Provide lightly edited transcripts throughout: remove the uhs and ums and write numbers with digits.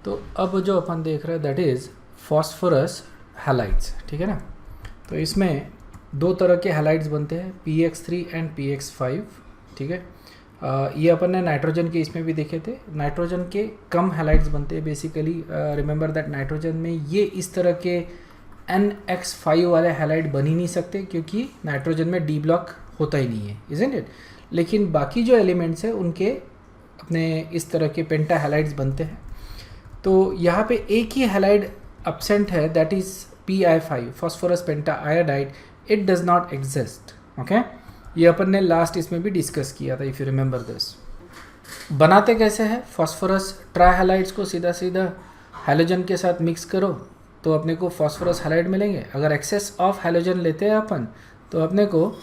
तो अब जो अपन देख रहे हैं दैट इज़ फॉस्फोरस हैलाइड्स, ठीक है ना। तो इसमें दो तरह के हैलाइड्स बनते हैं, PX3 एंड PX5, ठीक है। ये अपन ने नाइट्रोजन के इसमें भी देखे थे। नाइट्रोजन के कम हैलाइड्स बनते हैं बेसिकली। रिमेंबर दैट नाइट्रोजन में ये इस तरह के NX5 वाले हैलाइड बन ही नहीं सकते क्योंकि नाइट्रोजन में डी ब्लॉक होता ही नहीं है, इजंट इट। लेकिन बाकी जो एलिमेंट्स हैं उनके अपने इस तरह के पेंटा हैलाइड्स बनते हैं। तो यहाँ पे एक ही हैलाइड एब्सेंट है, that is PI5, phosphorus penta iodide. It does not exist, okay. ये अपन ने लास्ट इसमें भी डिस्कस किया था, इफ़ यू रिमेंबर दिस। बनाते कैसे हैं? फॉस्फोरस ट्राइहैलाइड्स को सीधा सीधा हैलोजन के साथ मिक्स करो तो अपने को फॉस्फोरस हैलाइड मिलेंगे। अगर एक्सेस ऑफ हैलोजन लेते हैं अपन तो अपने को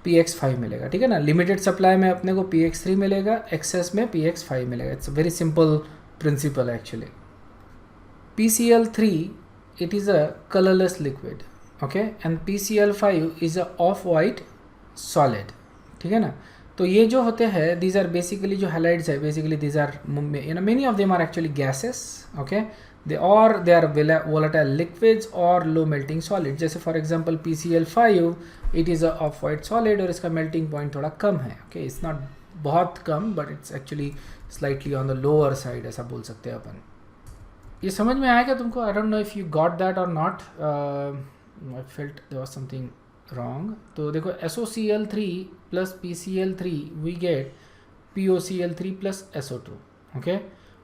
PX5 मिलेगा, ठीक है ना। लिमिटेड सप्लाई में अपने को PX3 मिलेगा, एक्सेस में PX5 मिलेगा। It's very simple principle actually. PCl3 it is a colorless liquid, okay, and PCl5 is a off white solid, ठीक है ना। तो ये जो होते हैं these are basically जो halides है basically these are many of them are actually gases, okay, they are volatile liquids or low melting solid। जैसे for example PCl5 it is a off white solid और इसका melting point थोड़ा कम है, okay, it's not बहुत कम but it's actually slightly on the lower side, ऐसा बोल सकते हैं अपन। ये समझ में आएगा तुमको? I don't know if you got that और not. I felt there was something wrong. तो देखो SOCl3 plus PCl3 we get POCl3 plus SO2, okay.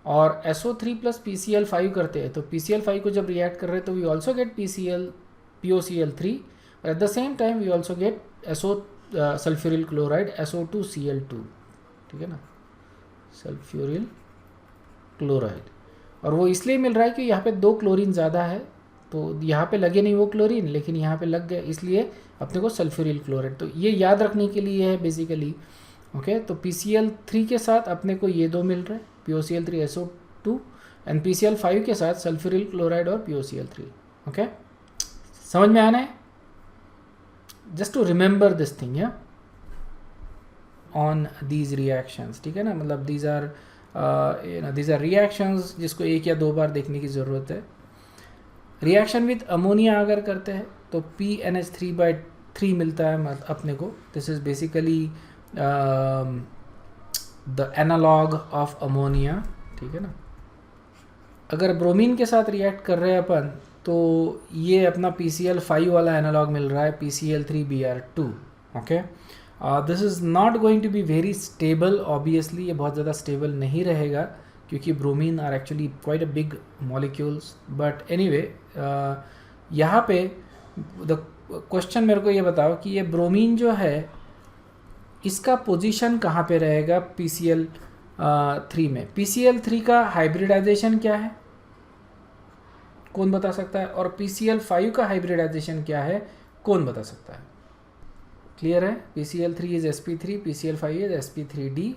और SO3 प्लस PCl5 करते हैं तो PCl5 को जब रिएक्ट कर रहे हैं तो वी ऑल्सो गेट POCl3 और at the same time we also get sulphuryl chloride SO2Cl2, ठीक है ना, सल्फ्यूरिल क्लोराइड। और वो इसलिए मिल रहा है कि यहाँ पे 2 क्लोरीन ज़्यादा है, तो यहाँ पे लगे नहीं वो क्लोरीन लेकिन यहाँ पे लग गए, इसलिए अपने को सल्फ्यूरिल क्लोराइड। तो ये याद रखने के लिए है बेसिकली, ओके। तो PCl3 के साथ अपने को ये 2 मिल रहे हैं, POCl3 SO2, एंड PCl5 के साथ सल्फ्यूरिल क्लोराइड और POCl3, ओके। समझ में आना है? Just to remember this thing या ऑन दीज रिएक्शंस, ठीक है ना। मतलब these are these are reactions जिसको एक या 2 बार देखने की ज़रूरत है। रिएक्शन विद अमोनिया अगर करते हैं तो PNH3/3 मिलता है अपने को। This is basically the analogue of ammonia, ठीक है ना। अगर ब्रोमीन के साथ रिएक्ट कर रहे हैं अपन तो ये अपना PCl5 वाला एनालॉग मिल रहा है, PCl3Br2, okay. This is not going to be very stable, obviously ये बहुत ज़्यादा स्टेबल नहीं रहेगा क्योंकि bromine are actually quite a big molecules. But anyway यहाँ पे द क्वेश्चन मेरे को ये बताओ कि ये ब्रोमीन जो है इसका पोजीशन कहाँ पे रहेगा PCl3 में। PCl3 का हाइब्रिडाइजेशन क्या है, कौन बता सकता है? और PCl5 का हाइब्रिडाइजेशन क्या है, कौन बता सकता है? क्लियर है? PCl3 is sp3, PCl5 is sp3d।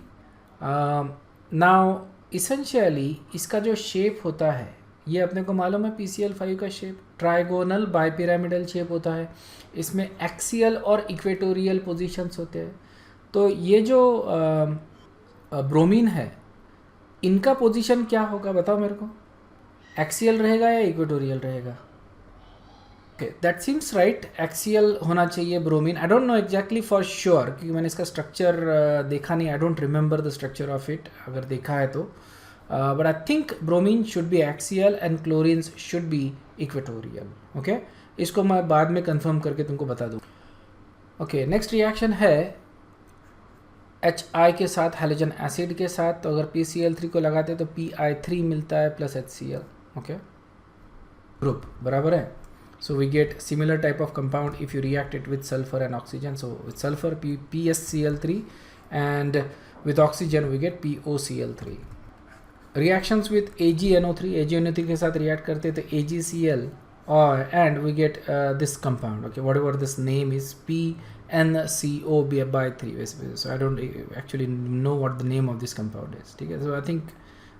Now essentially इसका जो शेप होता है ये अपने को मालूम है, PCl5 का शेप ट्राइगोनल बाइपिरामिडल शेप होता है। इसमें एक्सियल और इक्वेटोरियल पोजीशंस होते हैं। तो ये जो ब्रोमीन है इनका पोजीशन क्या होगा बताओ मेरे को, एक्सियल रहेगा या इक्वेटोरियल रहेगा? दैट सीम्स राइट, एक्सियल होना चाहिए bromine. I don't know exactly for sure क्योंकि मैंने इसका स्ट्रक्चर देखा नहीं, I don't remember the structure of it, अगर देखा है तो। But I think bromine should be axial and chlorines should be equatorial, okay. इसको मैं बाद में कंफर्म करके तुमको बता दूँ, ओके। नेक्स्ट रिएक्शन है HI के साथ हैलोजन एसिड के साथ। तो अगर PCl3 को लगाते तो PI3 मिलता है प्लस HCl, ओके, ग्रुप बराबर है। So we get similar type of compound if you react it with sulfur and oxygen. So with sulfur PSCl3 and with oxygen we get POCl3. Reactions with AgNO3, AgNO3 के साथ react करते तो AgCl or and we get this compound, okay, whatever this name is, PNCO/3 basically. So I don't actually know what the name of this compound is, ठीक है। So I think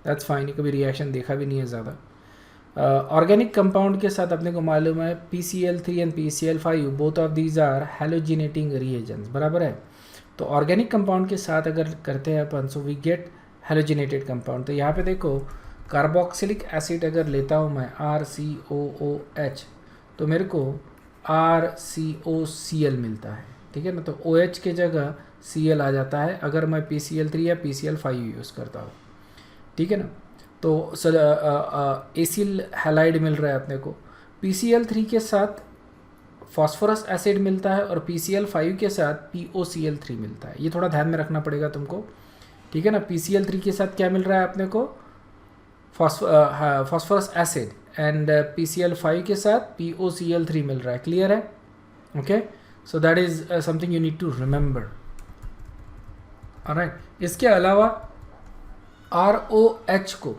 that's fine, ये कभी reaction देखा भी नहीं है ज़्यादा। Organic compound के साथ अपने को मालूम है PCl3 and PCl5 both of these are halogenating reagents, बराबर है। तो ऑर्गेनिक कंपाउंड के साथ अगर करते हैं अपन so we get halogenated compound. तो यहाँ पे देखो कार्बोक्सिलिक एसिड अगर लेता हूँ मैं RCOOH, तो मेरे को RCOCl मिलता है, ठीक है ना। तो OH के जगह Cl आ जाता है अगर मैं PCl3 या PCl5 यूज़ करता हूँ, ठीक है ना। तो एसिल हैलाइड मिल रहा है अपने को। PCl3 के साथ फॉस्फोरस एसिड मिलता है और PCl5 के साथ POCl3 मिलता है। ये थोड़ा ध्यान में रखना पड़ेगा तुमको, ठीक है ना। PCl3 के साथ क्या मिल रहा है अपने को, फॉस्फोरस एसिड, एंड PCl5 के साथ POCl3 मिल रहा है। क्लियर है? Okay, so that is something you need to remember. Alright, इसके अलावा ROH को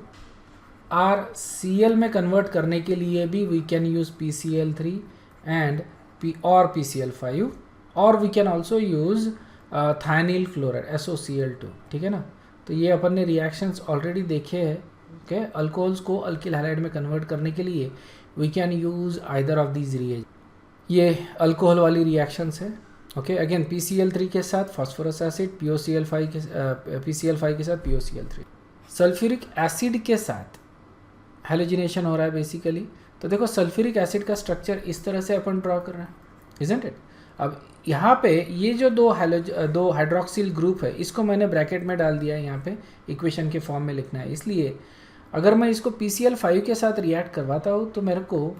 RCl में कन्वर्ट करने के लिए भी we can use PCl3 and PCl5, और we can also use thionyl chloride SOCl2, ठीक है ना। तो ये अपन ने रिएक्शंस ऑलरेडी देखे हैं। ओके, अल्कोहल्स को अल्किल हैलाइड में कन्वर्ट करने के लिए we can use either of these reagent. ये अल्कोहल वाली रिएक्शंस है। ओके, अगेन PCl3 के साथ फॉस्फोरस एसिड, PCl5 के साथ POCl3। सल्फ्यूरिक एसिड के साथ हैलोजिनेशन हो रहा है बेसिकली। तो देखो सल्फ्यूरिक एसिड का स्ट्रक्चर इस तरह से अपन ड्रॉ कर रहे हैं, इजंट इट। अब यहाँ पे ये जो दो हाइड्रोक्सिल ग्रुप है, इसको मैंने ब्रैकेट में डाल दिया है, यहाँ पे इक्वेशन के फॉर्म में लिखना है। इसलिए अगर मैं इसको PCl5 के साथ रिएक्ट करवाता हूँ तो मेरे को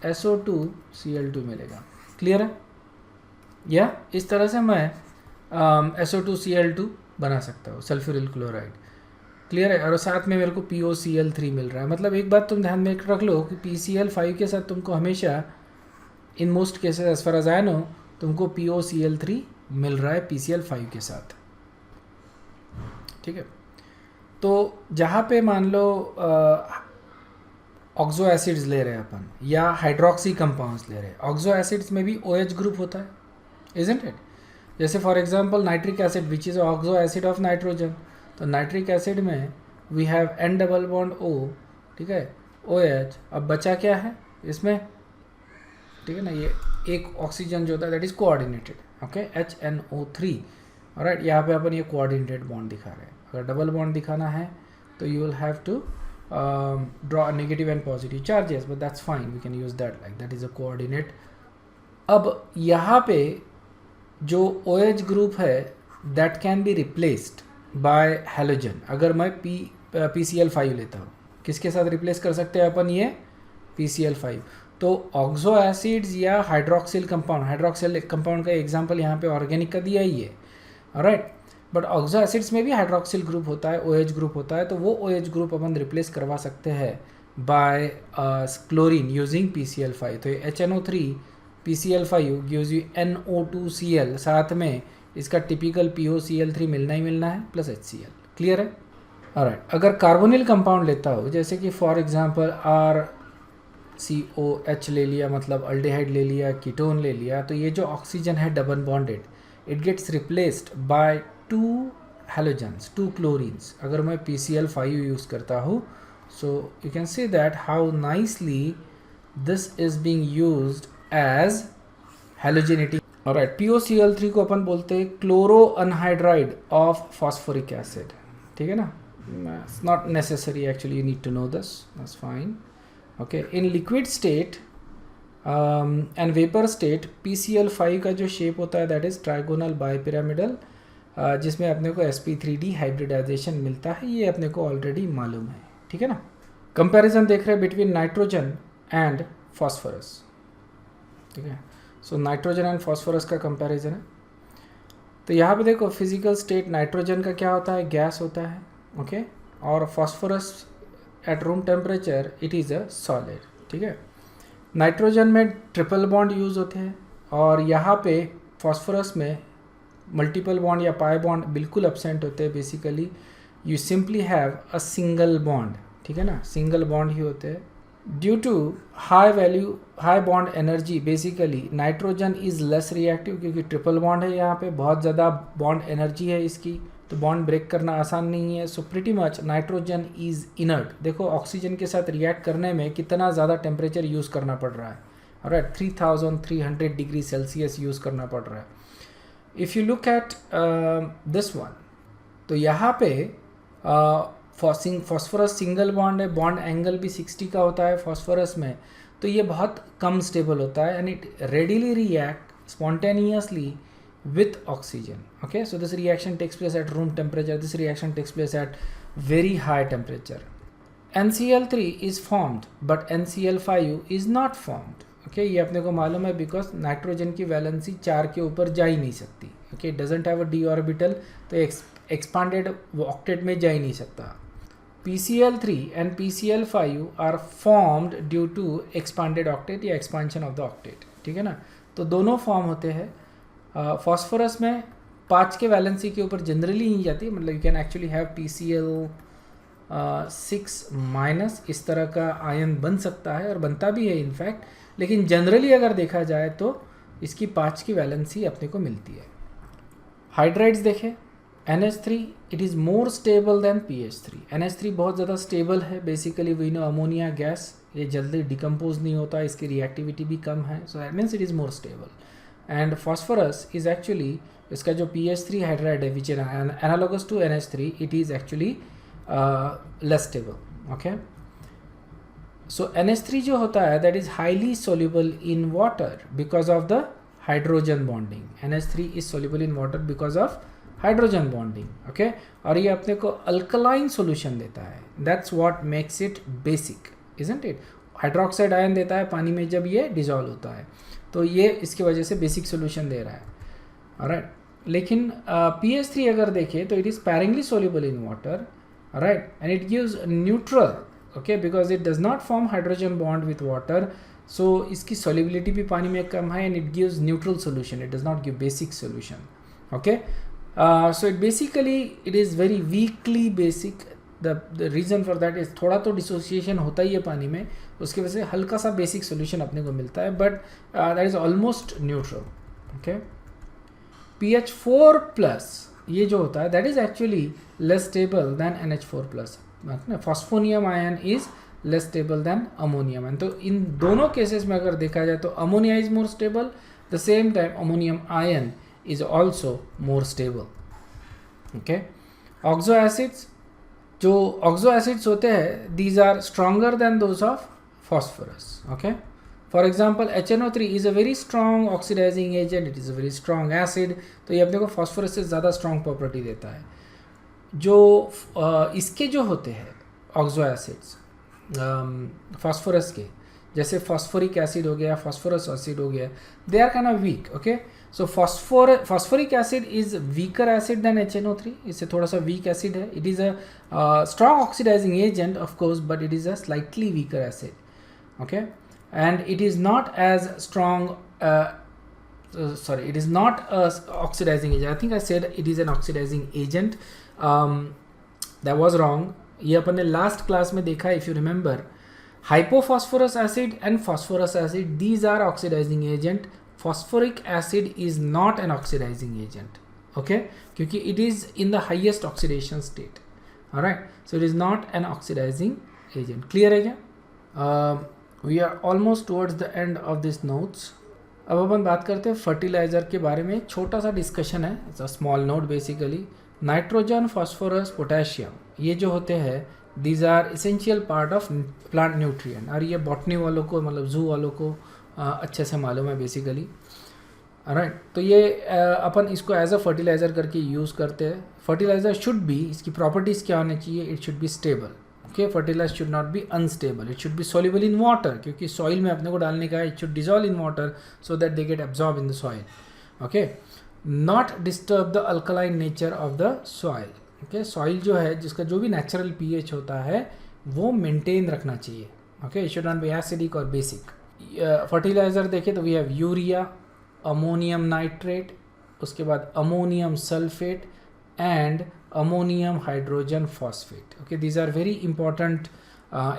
SO2Cl2 मिलेगा। क्लियर है? या इस तरह से मैं SO2Cl2 बना सकता हूँ, सल्फ्यूरिल क्लोराइड। क्लियर है? और साथ में मेरे को POCl3 मिल रहा है। मतलब एक बात तुम ध्यान में रख लो कि PCl5 के साथ तुमको हमेशा, in most cases as far as I know, तुमको POCl3 मिल रहा है PCl5 के साथ, ठीक है। तो जहाँ पे मान लो ऑक्सो एसिड्स ले रहे हैं अपन या हाइड्रोक्सी कंपाउंड्स ले रहे हैं, ऑक्सो एसिड्स में भी OH ग्रुप होता है, इजंट इट। जैसे for example nitric acid which is oxo acid of nitrogen. तो नाइट्रिक एसिड में we have N double bond O, ठीक है, OH। अब बचा क्या है इसमें, ठीक है ना, ये एक ऑक्सीजन जो होता है that is coordinated, okay, HNO3। Alright, यहाँ पे अपन ये कोऑर्डिनेटेड बॉन्ड दिखा रहे हैं। अगर डबल बॉन्ड दिखाना है तो you will have to draw negative and positive charges, but that's fine, we can use that, like that is a coordinate. अब यहाँ पे जो OH ग्रुप है that can be replaced by halogen. अगर मैं PCl5 लेता हूँ, किसके साथ रिप्लेस कर सकते हैं अपन ये PCl5। तो ऑक्सो एसिड्स या हाइड्रोक्सिल कंपाउंड का एग्जांपल यहाँ पे ऑर्गेनिक का दिया ही है, ऑलराइट। बट ऑक्सो एसिड्स में भी हाइड्रोक्सिल ग्रुप होता है, OH ग्रुप होता है। तो वो OH ग्रुप अपन रिप्लेस करवा सकते हैं बाय क्लोरीन यूजिंग PCl5। तो ये HNO3 PCl5 gives you NO2Cl, साथ में इसका टिपिकल POCl3 मिलना ही मिलना है प्लस HCl। क्लियर है? ऑलराइट, अगर कार्बोनिल कंपाउंड लेता हो, जैसे कि फॉर एग्जांपल RCOH ले लिया, मतलब अल्डिहाइड ले लिया, कीटोन ले लिया, तो ये जो ऑक्सीजन है double bonded, it gets replaced by 2 halogens, 2 chlorines. अगर मैं PCl5 यूज़ करता हूँ, so you can see that how nicely this is being used as halogenating. Alright, POCl3 को अपन बोलते हैं chloro anhydride of phosphoric acid, ठीक है ना। It's not necessary actually, you need to know this, that's fine. Okay, in liquid state and vapour state PCl5 का जो shape होता है दैट इज ट्राइगोनल बाइपिरामिडल, जिसमें अपने को sp3d हाइब्रिडाइजेशन मिलता है। ये अपने को ऑलरेडी मालूम है, ठीक है ना। कंपैरिजन देख रहे हैं बिटवीन नाइट्रोजन एंड फॉस्फोरस, ठीक है। सो नाइट्रोजन एंड फॉस्फोरस का कंपैरिजन है। तो यहाँ पे देखो फिजिकल स्टेट नाइट्रोजन का क्या होता है, गैस होता है, ओके, और phosphorus at room temperature it is a solid, ठीक है। नाइट्रोजन में ट्रिपल बॉन्ड यूज़ होते हैं और यहाँ पे फॉस्फोरस में मल्टीपल बॉन्ड या पाई बॉन्ड बिल्कुल एब्सेंट होते हैं। Basically you simply have a single bond, ठीक है ना, सिंगल बॉन्ड ही होते हैं। Due to high bond energy, basically nitrogen is less reactive, क्योंकि ट्रिपल बॉन्ड है, यहाँ पे बहुत ज़्यादा बॉन्ड एनर्जी है इसकी, तो बॉन्ड ब्रेक करना आसान नहीं है। So pretty much nitrogen is inert. देखो ऑक्सीजन के साथ रिएक्ट करने में कितना ज़्यादा टेम्परेचर यूज़ करना पड़ रहा है, ऑलराइट, 3300 डिग्री सेल्सियस यूज़ करना पड़ रहा है। If you look at this one, तो यहाँ पे फॉस्फोरस सिंगल बॉन्ड है, बॉन्ड एंगल भी 60 का होता है फॉस्फोरस में, तो ये बहुत कम स्टेबल होता है and it readily react spontaneously with oxygen. Okay, so this reaction takes place at room temperature, this reaction takes place at very high temperature. NCl3 is formed but NCl5 is not formed. Okay, ये अपने को मालूम है because nitrogen की valency 4 के ऊपर जा ही नहीं सकती. Okay, doesn't have a d orbital, तो एक्सपांडेड ऑक्टेट में जा ही नहीं सकता. PCl3 and PCl5 are formed due to expanded octet या expansion of the octet. ठीक है ना, तो दोनों फॉर्म होते हैं. फॉस्फोरस में 5 के वैलेंसी के ऊपर जनरली नहीं जाती, मतलब you can actually have PCl6 minus, इस तरह का आयन बन सकता है और बनता भी है इनफैक्ट, लेकिन जनरली अगर देखा जाए तो इसकी 5 की वैलेंसी अपने को मिलती है. हाइड्राइड्स देखें, NH3 it is more stable than PH3. NH3 बहुत ज़्यादा स्टेबल है. Basically we know ammonia gas, ये जल्दी डिकम्पोज नहीं होता, इसकी रिएक्टिविटी भी कम है, so that means it is more stable. And phosphorus is actually, इसका जो PH3 हाइड्राइड है which is analogous to NH3, it is actually less stable. Okay, so NH3 जो होता है that is highly soluble in water because of the hydrogen bonding. NH3 is soluble in water because of hydrogen bonding. Okay, और ये अपने को alkaline solution देता है. That's what makes it basic, isn't it. Hydroxide ion देता है पानी में जब ये डिजॉल्व होता है, तो ये इसकी वजह से बेसिक सोल्यूशन दे रहा है. ऑलराइट, लेकिन PH3 अगर देखें तो it is sparingly soluble in water, right, and it gives neutral. Okay, because it does not form hydrogen bond with water, so इसकी सोल्यूबिलिटी भी पानी में कम है and it gives neutral solution, it does not give basic solution. Okay, so it basically it is very weakly basic. The reason for that is थोड़ा तो dissociation होता ही है पानी में, उसकी वजह से हल्का सा बेसिक सोल्यूशन अपने को मिलता है, but that is almost neutral. Okay, PH4 plus ये जो होता है that is actually less stable than NH4 plus. Phosphonium ion is less stable than ammonium ion. तो इन दोनों केसेस में अगर देखा जाए तो ammonia is more stable, the same time ammonium ion is also more stable. Okay, oxo acids, जो oxo acids होते हैं these are stronger than those of phosphorus. Okay, for example HNO3 is a very strong oxidizing agent, it is a very strong acid, तो ये अपने को phosphorus से ज़्यादा strong property देता है. जो इसके जो होते हैं ऑक्सो एसिड्स phosphorus के, जैसे phosphoric acid हो गया, phosphorus acid हो गया, they are kind of weak. Okay, so phosphoric acid is weaker acid than HNO3. इससे थोड़ा सा weak acid है. It is a strong oxidizing agent of course, but it is a slightly weaker acid. Okay, and it is not as strong, sorry, it is not a oxidizing agent. I think I said it is an oxidizing agent. That was wrong. ये अपन ने last class में देखा, if you remember, hypophosphorus acid and phosphorus acid, these are oxidizing agent. Phosphoric acid is not an oxidizing agent. Okay, क्योंकि it is in the highest oxidation state. All right, so it is not an oxidizing agent. Clear है क्या? We are almost towards the end of this notes. अब अपन बात करते हैं fertiliser के बारे में. छोटा सा डिस्कशन है, it's a small note. Basically nitrogen, phosphorus, potassium, ये जो होते हैं these are essential part of plant nutrient. और ये बॉटनी वालों को, मतलब जू वालों को अच्छे से मालूम है बेसिकली. राइट, तो ये अपन इसको एज अ फर्टिलाइज़र करके यूज़ करते हैं. फर्टिलाइज़र शुड बी, इसकी प्रॉपर्टीज़ क्या होनी चाहिए, it should be stable. Okay, fertiliser should not be unstable, it should be soluble in water, क्योंकि सॉइल में अपने को डालने का है. It should dissolve in water so that they get absorb in the soil. Okay, not disturb the alkaline nature of the soil. Okay, soil जो है जिसका जो भी नेचुरल pH होता है वो मेंटेन रखना चाहिए. Okay, it should not be acidic और बेसिक. फर्टिलाइज़र देखें तो we have urea, ammonium nitrate, उसके बाद ammonium sulphate and ammonium hydrogen phosphate. Okay, these are very important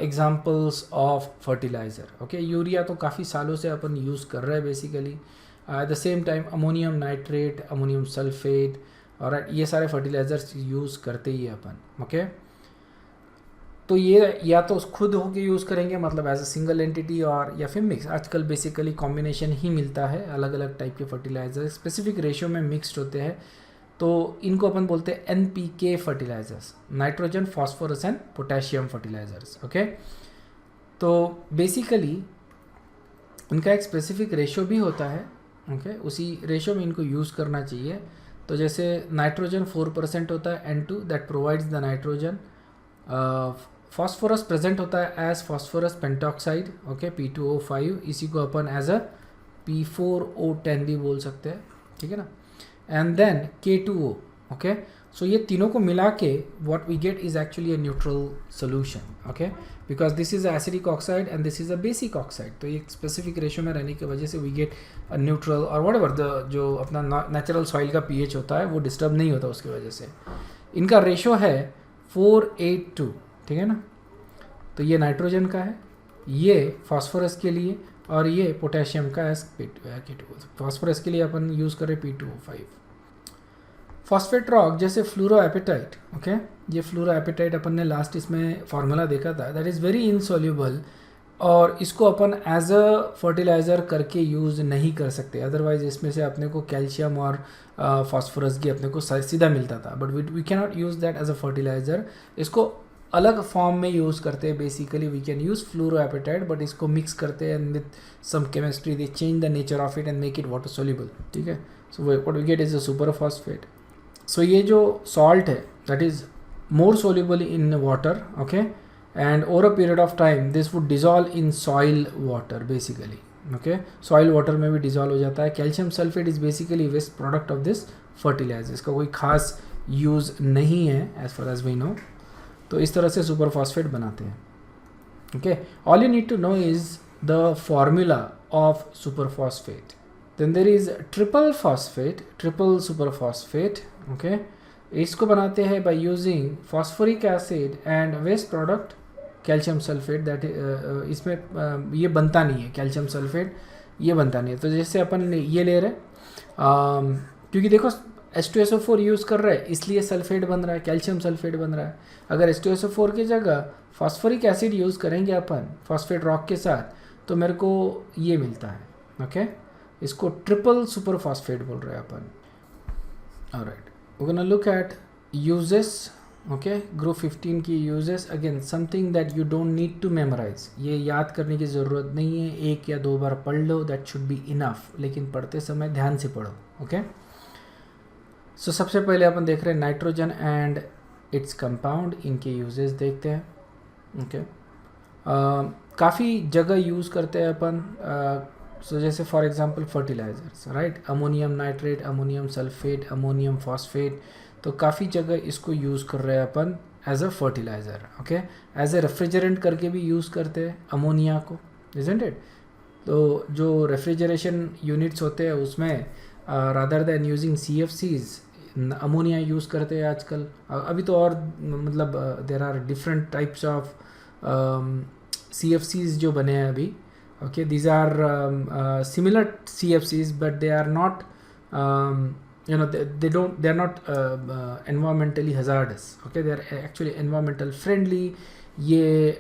examples of fertilizer. Okay, urea तो काफ़ी सालों से अपन यूज़ कर रहे हैं basically. Eight the same time ammonium nitrate, ammonium sulphate और ये सारे फर्टिलाइजर्स यूज़ करते ही है अपन. ओके, तो ये या तो खुद होके यूज़ करेंगे, मतलब एज अ सिंगल एंटिटी, और या फिर मिक्स. आजकल बेसिकली कॉम्बिनेशन ही मिलता है, अलग अलग टाइप के फर्टिलाइजर स्पेसिफिक रेशियो में मिक्सड होते हैं. तो इनको अपन बोलते हैं NPK fertilisers, nitrogen phosphorus and potassium fertilisers. Okay, तो बेसिकली इनका एक स्पेसिफिक रेशो भी होता है। ओके, उसी रेशो में इनको यूज़ करना चाहिए। तो जैसे नाइट्रोजन 4% होता है N2 that provides the nitrogen. Phosphorus present होता है as phosphorus pentoxide, okay, P2O5, इसी को अपन एज अ P4O10 भी बोल सकते हैं, ठीक है ना। एंड देन K2O, ओके, सो ये तीनों को मिला के what we get is actually a neutral solution, okay, because this is acidic oxide and this is a basic oxide. तो एक स्पेसिफिक रेशियो में रहने की वजह से वी गेट अ न्यूट्रल, और व्हाटएवर द जो अपना नेचुरल सॉइल का pH होता है वो डिस्टर्ब नहीं होता उसकी वजह से। इनका रेशो है 4:8:2, ठीक है ना। तो ये नाइट्रोजन का है, ये फॉस्फोरस के लिए, और ये पोटेशियम का है K2। फॉस्फोरस के लिए अपन यूज़ करें P2O5। फॉस्फेट रॉक जैसे फ्लोरोएपेटाइट, ओके, ये फ्लोरोएपेटाइट अपन ने लास्ट इसमें फार्मूला देखा था, दैट इज़ वेरी इनसॉल्यूबल, और इसको अपन एज अ फर्टिलाइज़र करके यूज़ नहीं कर सकते, अदरवाइज इसमें से अपने को कैल्शियम और फॉस्फोरस की अपने को सीधा मिलता था, but we can not use that as a fertiliser. इसको अलग फॉर्म में यूज़ करते हैं। Basically we can use fluoroapatite, but इसको मिक्स करते हैं and with some chemistry they change the nature of it and make it water soluble, ठीक है। So what we get is a super phosphate. So ये जो salt है that is more soluble in water, okay, and over a period of time this would dissolve in soil water basically, okay, soil water में भी dissolve हो जाता है। Calcium sulphate is basically waste product of this fertiliser, इसका कोई खास use नहीं है as far as we know. तो इस तरह से सुपर फॉस्फेट बनाते हैं, okay. All you need to know is the formula of superphosphate. Then there is triple phosphate, triple superphosphate, okay. इसको बनाते हैं by using phosphoric acid and waste product calcium sulphate, that इसमें ये बनता नहीं है, calcium sulphate ये बनता नहीं है। तो जैसे अपन ये ले रहे हैं, क्योंकि देखो H2SO4 यूज़ कर रहा है इसलिए सल्फेट बन रहा है, कैल्शियम सल्फेट बन रहा है। अगर H2SO4 की जगह फॉस्फोरिक एसिड यूज़ करेंगे अपन फॉस्फेट रॉक के साथ, तो मेरे को ये मिलता है, ओके। इसको ट्रिपल सुपर फॉस्फेट बोल रहे हैं अपन। Alright, we gonna look at uses, okay, group 15 की uses. Again something that you don't need to memorise, ये याद करने की ज़रूरत नहीं है, एक या दो बार पढ़ लो, दैट शुड बी इनफ, लेकिन पढ़ते समय ध्यान से पढ़ो, ओके। सो सबसे पहले अपन देख रहे हैं नाइट्रोजन एंड इट्स कंपाउंड, इनके यूजेस देखते हैं, ओके। काफ़ी जगह यूज़ करते हैं अपन, सो जैसे for example fertilisers, right, ammonium nitrate, ammonium sulphate, ammonium phosphate, तो काफ़ी जगह इसको यूज़ कर रहे हैं अपन as a fertiliser, okay. As a refrigerant करके भी यूज़ करते हैं अमोनिया को, इजंट इट। तो जो रेफ्रिजरेशन यूनिट्स होते हैं उसमें rather than using CFCs ammonia use करते हैं आजकल। अभी तो और मतलब there are different types of CFCs जो बने हैं अभी, ओके। These are similar CFCs but they are not you know they are not environmentally hazardous, okay, they are actually environmental friendly। ये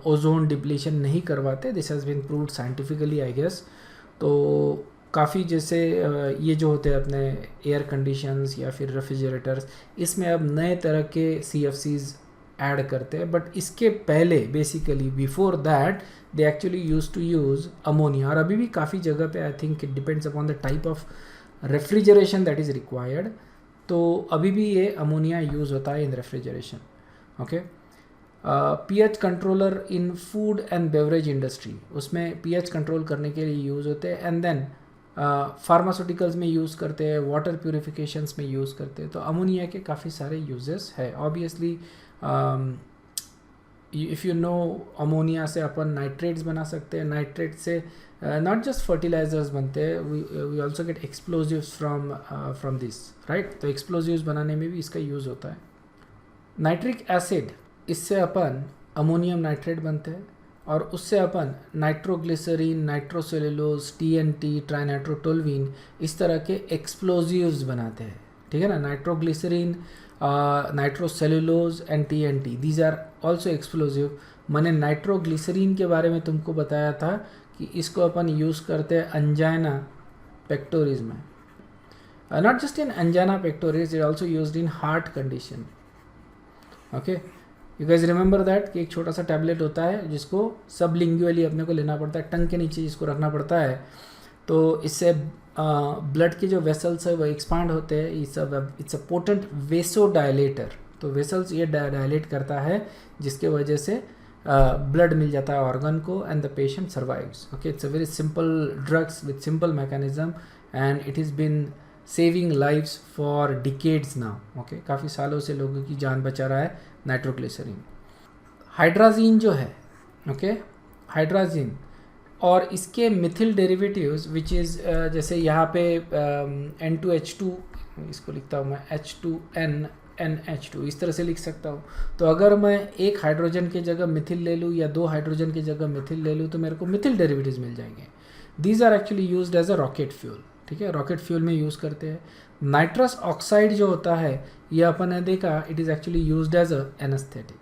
ओजोन डिप्लीशन नहीं करवाते, this has been proved scientifically I guess. तो काफ़ी जैसे ये जो होते हैं अपने एयर कंडीशंस या फिर रेफ्रिजरेटर्स, इसमें अब नए तरह के CFCs ऐड करते हैं, बट इसके पहले basically before that they actually use to use ammonia. और अभी भी काफ़ी जगह पे I think it depends upon the type of refrigeration that is required, तो अभी भी ये अमोनिया यूज़ होता है in refrigeration, okay. pH controller in food and beverage industry, उसमें pH कंट्रोल करने के लिए यूज़ होते हैं। एंड देन फार्मास्यूटिकल्स में यूज़ करते हैं, वाटर प्यूरिफिकेशंस में यूज़ करते हैं। तो अमोनिया के काफ़ी सारे यूजेस है। Obviously if you know, ammonia से अपन नाइट्रेट्स बना सकते हैं, नाइट्रेट से नॉट जस्ट फर्टिलाइजर्स बनते हैं, we also get explosives from this, right. तो एक्सप्लोजिव्स बनाने में भी इसका यूज़ होता है। नाइट्रिक एसिड, इससे अपन अमोनियम नाइट्रेट बनते हैं, और उससे अपन नाइट्रोग्लिसरीन, नाइट्रोसेलुलोज, TNT, ट्राइनाइट्रोटोल्यूइन, इस तरह के एक्सप्लोजिव्स बनाते हैं, ठीक है ना। Nitroglycerine, nitrocellulose and TNT, these are also explosive. मैंने नाइट्रोग्लिसरीन के बारे में तुमको बताया था कि इसको अपन यूज़ करते हैं अंजाइना पेक्टोरिस में, Not just in angina pectoris, it also used in heart condition. Okay, you guys remember that कि एक छोटा सा टैबलेट होता है जिसको सबलिंगुअली अपने को लेना पड़ता है, टंग के नीचे जिसको रखना पड़ता है, तो इससे ब्लड के जो वेसल्स है वो एक्सपांड होते हैं. It's a potent वेसोडायलेटर. तो वेसल्स ये डायलेट करता है जिसके वजह से ब्लड मिल जाता है ऑर्गन को and the patient survives. Okay, it's a very simple drugs with simple mechanism and it is been saving lives for decades now. Okay, काफ़ी सालों से लोगों की जान बचा रहा है नाइट्रोग्लिसरीन. हाइड्राजीन जो है, ओके, हाइड्राजीन और इसके मिथिल डेरिवेटिव्स विच इज़ जैसे यहाँ पे N2H2, इसको लिखता हूँ मैं H2NNH2, इस तरह से लिख सकता हूँ. तो अगर मैं एक हाइड्रोजन की जगह मिथिल ले लूँ या दो हाइड्रोजन की जगह मिथिल ले लूँ तो मेरे को मिथिल डेरिवेटिव्स मिल जाएंगे. These are actually used as a rocket fuel. ठीक है, रॉकेट फ्यूल में यूज़ करते हैं. नाइट्रस ऑक्साइड जो होता है ये अपन ने देखा, it is actually used as a anaesthetic.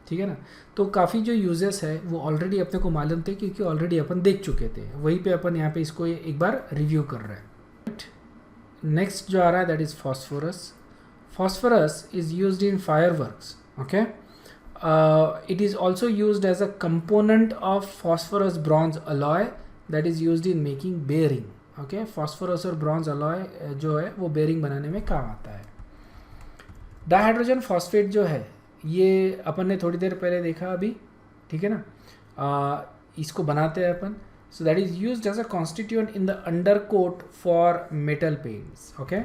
ठीक है ना. तो काफ़ी जो यूजेस है वो ऑलरेडी अपने को मालूम थे क्योंकि ऑलरेडी अपन देख चुके थे. वहीं पे अपन यहाँ पे इसको एक बार रिव्यू कर रहे हैं. नेक्स्ट जो आ रहा है that is phosphorus. Phosphorus is used in fireworks. Okay, it is also used as a component of phosphorus bronze alloy that is used in making bearing. Okay, phosphorus और ब्रॉन्ज अलॉय जो है वो bearing बनाने में काम आता है. Dihydrogen phosphate जो है ये अपन ने थोड़ी देर पहले देखा अभी. ठीक है ना. इसको बनाते हैं अपन. So that is used as a constituent in the under coat for metal paints. Okay,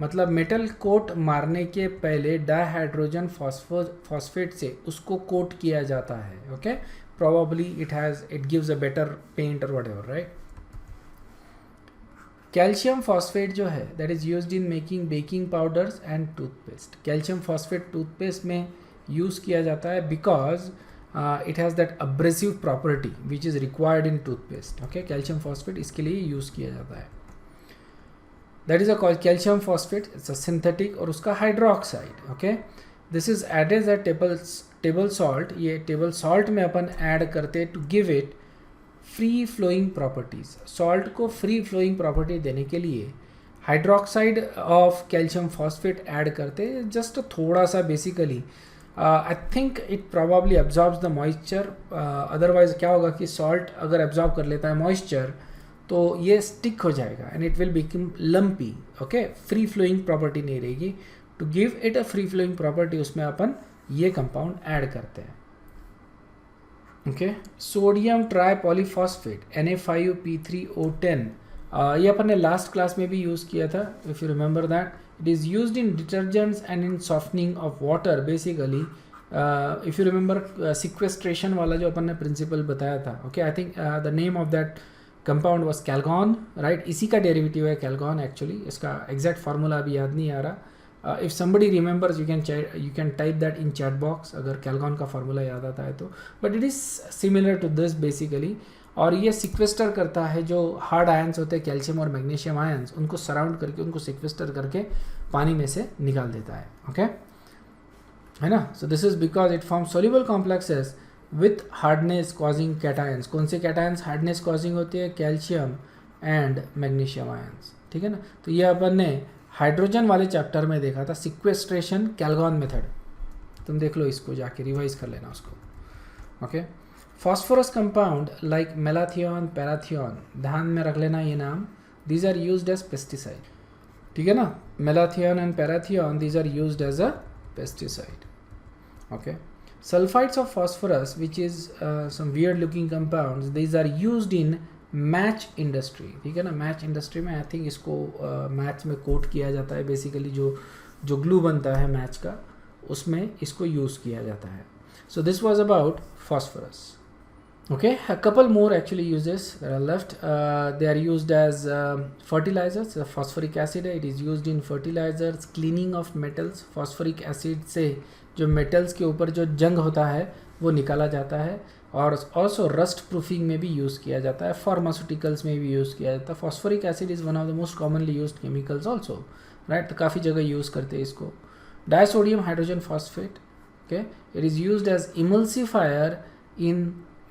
मतलब मेटल कोट मारने के पहले डाइहाइड्रोजन फॉस्फेट से उसको कोट किया जाता है. Okay, probably it gives a better paint और व्हाटएवर, राइट. कैल्शियम फॉस्फेट जो है that is used in making baking powders and toothpaste. Calcium phosphate toothpaste में यूज़ किया जाता है because it has that abrasive property which is required in toothpaste. Okay, calcium phosphate इसके लिए use किया जाता है. That is a calcium phosphate, it's a synthetic और उसका hydroxide. Okay, this is added as a table salt. ये table salt में अपन ऐड करते to give it free flowing properties. Salt को फ्री फ्लोइंग प्रॉपर्टी देने के लिए hydroxide of calcium phosphate add करते, जस्ट थोड़ा सा basically. I think it probably absorbs the moisture. Otherwise क्या होगा कि सॉल्ट अगर एब्जॉर्ब कर लेता है मॉइस्चर तो ये स्टिक हो जाएगा and it will become lumpy. Okay, free flowing property नहीं रहेगी. To give it a free flowing property उसमें अपन ये कंपाउंड ऐड करते हैं. Okay, sodium tripolyphosphate Na5PO10. ये अपन ने लास्ट क्लास में भी यूज़ किया था, if you remember that. It is used in detergents and in softening of water basically. If you remember sequestration वाला जो अपन ने प्रिंसिपल बताया था. Okay, I think the name of that compound was Calgon, right. इसी का derivative है Calgon actually. इसका एग्जैक्ट फार्मूला अभी याद नहीं आ रहा. If somebody remembers you can type that in chat box अगर कैलगॉन का फार्मूला याद आता है तो. But it is similar to this basically. और ये सिक्वेस्टर करता है जो हार्ड आयंस होते हैं कैल्शियम और मैग्नीशियम आयंस, उनको सराउंड करके उनको सिक्वेस्टर करके पानी में से निकाल देता है. ओके, है ना. So this is because it form soluble complexes with hardness causing cations. कौन से कैटायंस हार्डनेस कॉजिंग होती है? Calcium and magnesium ions. ठीक है ना. तो ये अपन ने हाइड्रोजन वाले चैप्टर में देखा था, सिक्वेस्ट्रेशन कैलगॉन मेथड. तुम देख लो इसको, जाके रिवाइज कर लेना उसको. Okay, phosphorus compound like malathion, parathion, ध्यान में रख लेना ये नाम. These are used as pesticide. ठीक है ना. Malathion and parathion, these are used as a pesticide. Okay, sulphides of phosphorus which is some weird looking compounds, these are used in match industry. ठीक है ना. मैच इंडस्ट्री में I think इसको match में coat किया जाता है basically. जो ग्लू बनता है मैच का उसमें इसको यूज़ किया जाता है. So this was about phosphorus. Okay, a couple more actually uses that are left. They are used as fertilizers. Phosphoric acid, it is used in fertilizers, cleaning of metals. Phosphoric acid से जो metals के ऊपर जो जंग होता है वो निकाला जाता है. और also rust proofing में भी यूज़ किया जाता है. Pharmaceuticals में भी यूज़ किया जाता है. Phosphoric acid is one of the most commonly used chemicals also, right? तो काफ़ी जगह यूज़ करते हैं इसको. Disodium hydrogen phosphate, okay, it is used as emulsifier in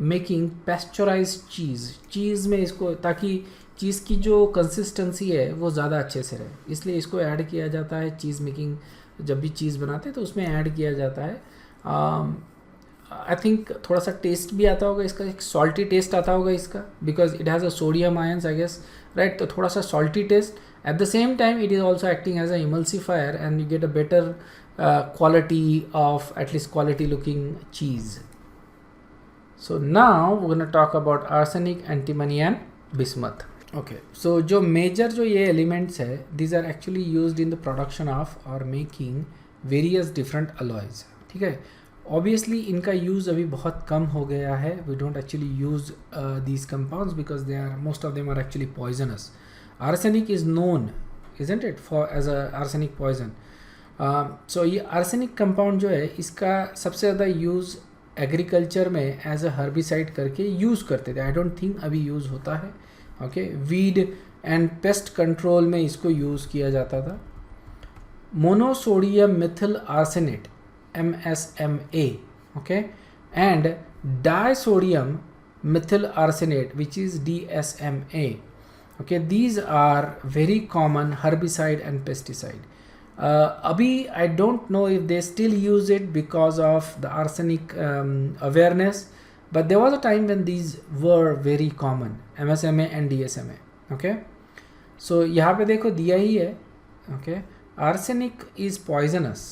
making pasteurise cheese. Cheese में इसको, ताकि चीज़ की जो कंसिस्टेंसी है वो ज़्यादा अच्छे से रहे, इसलिए इसको ऐड किया जाता है। चीज़ मेकिंग जब भी चीज़ बनाते हैं तो उसमें ऐड किया जाता है। आई थिंक थोड़ा सा टेस्ट भी आता होगा इसका, एक सॉल्टी टेस्ट आता होगा इसका, because it has a sodium ions I guess, right. तो थोड़ा सा salty taste, at the same time it is also acting as a emulsifier and you get a better quality of at least quality looking cheese. So now we're going to talk about arsenic, antimony and bismuth. Okay, so जो major जो ये elements है, these are actually used in the production of or making various different alloys. ठीक है, obviously इनका use अभी बहुत कम हो गया है. We don't actually use these compounds because they are, most of them are actually poisonous. Arsenic is known, isn't it, for as a arsenic poison. सो ये arsenic compound जो है इसका सबसे ज़्यादा यूज़ एग्रीकल्चर में एज अ हर्बिसाइड करके use करते थे. आई डोंट थिंक अभी यूज़ होता है. Okay, weed and pest control में इसको यूज़ किया जाता था. Monosodium methyl arsenate MSMA, okay, and disodium methyl arsenate which is DSMA. Okay, these are very common herbicide and pesticide. अभी I don't know if they still use it because of the arsenic awareness, but there was a time when these were very common, MSMA and DSMA. Okay, so यहाँ पे देखो दिया ही है. Okay, arsenic is poisonous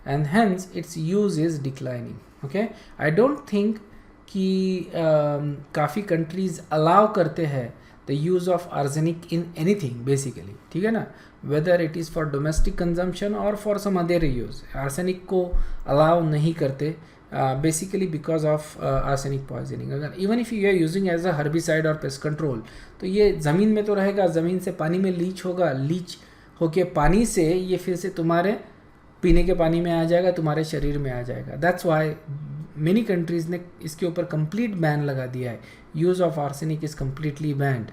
and hence its use is declining. Okay, I don't think कि काफ़ी countries allow करते हैं the use of arsenic in anything basically. ठीक है ना, whether it is for domestic consumption or for some other use. arsenic को allow नहीं करते basically because of arsenic poisoning. अगर even if you are using as a herbicide or pest control, तो ये ज़मीन में तो रहेगा, ज़मीन से पानी में लीच होगा, लीच होके पानी से ये फिर से तुम्हारे पीने के पानी में आ जाएगा, तुम्हारे शरीर में आ जाएगा. That's why many countries ने इसके ऊपर complete ban लगा दिया है. Use of arsenic is completely banned.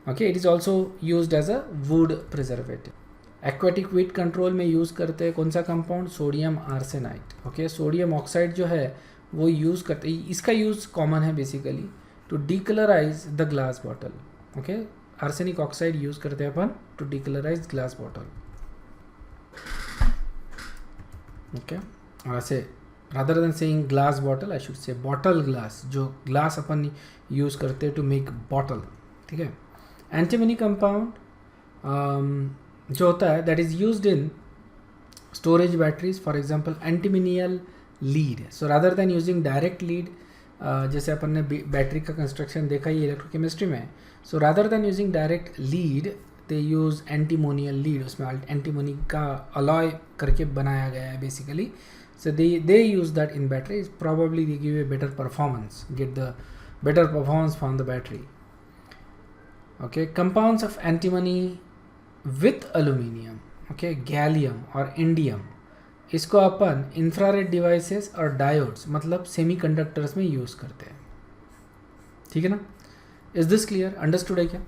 Okay, it is also used as a wood preservative. Aquatic weed control में यूज़ करते हैं कौन सा कंपाउंड, sodium arsenite. Okay, sodium oxide जो है वो यूज़ करते हैं. इसका यूज़ कॉमन है basically to decolourise the glass bottle. Okay, arsenic oxide use करते हैं अपन to decolourise glass bottle. Okay, ऐसे rather than saying glass bottle I should say bottle glass, जो ग्लास अपन यूज़ करते हैं टू मेक बॉटल. ठीक है, एंटीमनी कंपाउंड जो होता है that is used in storage batteries, for example antimonial lead. So rather than using direct lead, जैसे अपन ने बैटरी का कंस्ट्रक्शन देखा ही इलेक्ट्रोकेमिस्ट्री में, so rather than using direct lead they use antimonial lead. उसमें एंटीमोनी का अलॉय करके बनाया गया है basically. So they use that in batteries. Probably they give a better performance, get the better performance from the battery. Okay, compounds of antimony with aluminium, okay, gallium और indium, इसको अपन infrared devices और diodes मतलब semiconductors में use करते हैं. ठीक है ना? Is this clear? Understood है क्या?